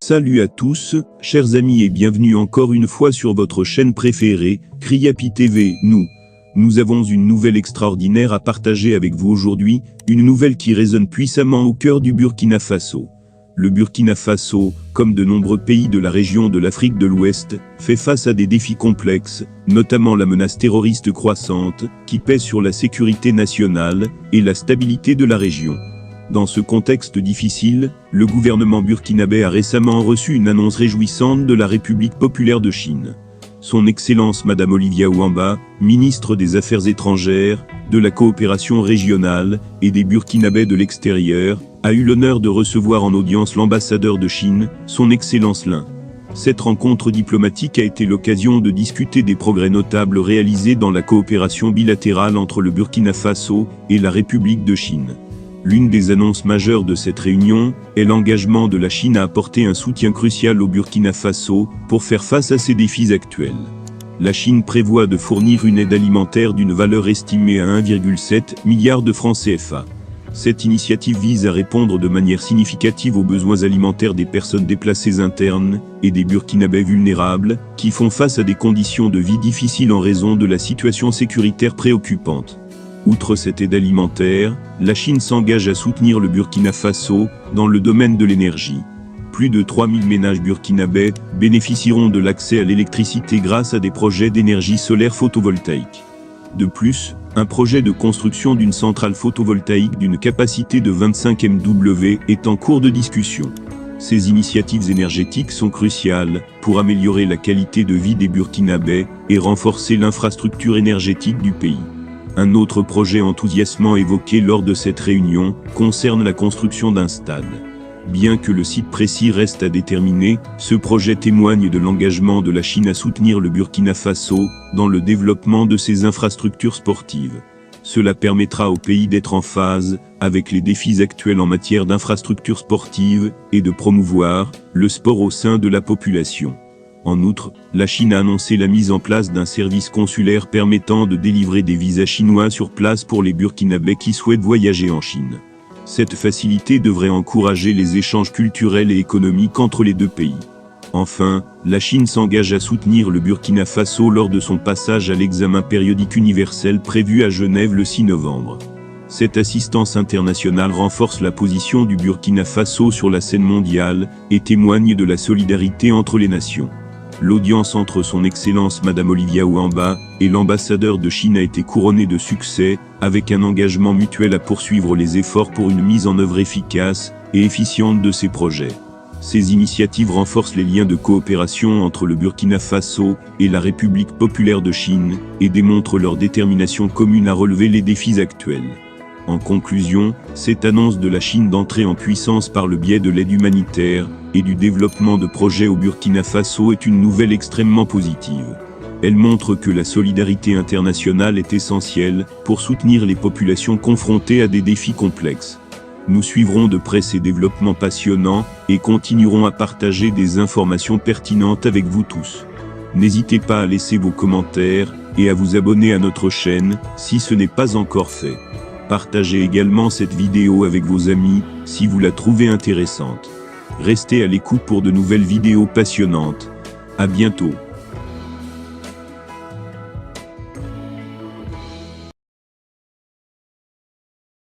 Salut à tous, chers amis et bienvenue encore une fois sur votre chaîne préférée, Kriyapi TV. Nous avons une nouvelle extraordinaire à partager avec vous aujourd'hui, une nouvelle qui résonne puissamment au cœur du Burkina Faso. Le Burkina Faso, comme de nombreux pays de la région de l'Afrique de l'Ouest, fait face à des défis complexes, notamment la menace terroriste croissante, qui pèse sur la sécurité nationale et la stabilité de la région. Dans ce contexte difficile, le gouvernement burkinabé a récemment reçu une annonce réjouissante de la République populaire de Chine. Son Excellence Madame Olivia Ouamba, ministre des Affaires étrangères, de la coopération régionale et des Burkinabés de l'extérieur, a eu l'honneur de recevoir en audience l'ambassadeur de Chine, son Excellence Lin. Cette rencontre diplomatique a été l'occasion de discuter des progrès notables réalisés dans la coopération bilatérale entre le Burkina Faso et la République de Chine. L'une des annonces majeures de cette réunion est l'engagement de la Chine à apporter un soutien crucial au Burkina Faso pour faire face à ses défis actuels. La Chine prévoit de fournir une aide alimentaire d'une valeur estimée à 1,7 milliard de francs CFA. Cette initiative vise à répondre de manière significative aux besoins alimentaires des personnes déplacées internes et des Burkinabés vulnérables qui font face à des conditions de vie difficiles en raison de la situation sécuritaire préoccupante. Outre cette aide alimentaire, la Chine s'engage à soutenir le Burkina Faso dans le domaine de l'énergie. Plus de 3000 ménages burkinabés bénéficieront de l'accès à l'électricité grâce à des projets d'énergie solaire photovoltaïque. De plus, un projet de construction d'une centrale photovoltaïque d'une capacité de 25 MW est en cours de discussion. Ces initiatives énergétiques sont cruciales pour améliorer la qualité de vie des Burkinabés et renforcer l'infrastructure énergétique du pays. Un autre projet enthousiasmant évoqué lors de cette réunion concerne la construction d'un stade. Bien que le site précis reste à déterminer, ce projet témoigne de l'engagement de la Chine à soutenir le Burkina Faso dans le développement de ses infrastructures sportives. Cela permettra au pays d'être en phase avec les défis actuels en matière d'infrastructures sportives et de promouvoir le sport au sein de la population. En outre, la Chine a annoncé la mise en place d'un service consulaire permettant de délivrer des visas chinois sur place pour les Burkinabés qui souhaitent voyager en Chine. Cette facilité devrait encourager les échanges culturels et économiques entre les deux pays. Enfin, la Chine s'engage à soutenir le Burkina Faso lors de son passage à l'examen périodique universel prévu à Genève le 6 novembre. Cette assistance internationale renforce la position du Burkina Faso sur la scène mondiale et témoigne de la solidarité entre les nations. L'audience entre son Excellence Madame Olivia Ouamba et l'ambassadeur de Chine a été couronnée de succès, avec un engagement mutuel à poursuivre les efforts pour une mise en œuvre efficace et efficiente de ces projets. Ces initiatives renforcent les liens de coopération entre le Burkina Faso et la République populaire de Chine et démontrent leur détermination commune à relever les défis actuels. En conclusion, cette annonce de la Chine d'entrer en puissance par le biais de l'aide humanitaire et du développement de projets au Burkina Faso est une nouvelle extrêmement positive. Elle montre que la solidarité internationale est essentielle pour soutenir les populations confrontées à des défis complexes. Nous suivrons de près ces développements passionnants et continuerons à partager des informations pertinentes avec vous tous. N'hésitez pas à laisser vos commentaires et à vous abonner à notre chaîne si ce n'est pas encore fait. Partagez également cette vidéo avec vos amis si vous la trouvez intéressante. Restez à l'écoute pour de nouvelles vidéos passionnantes. À bientôt.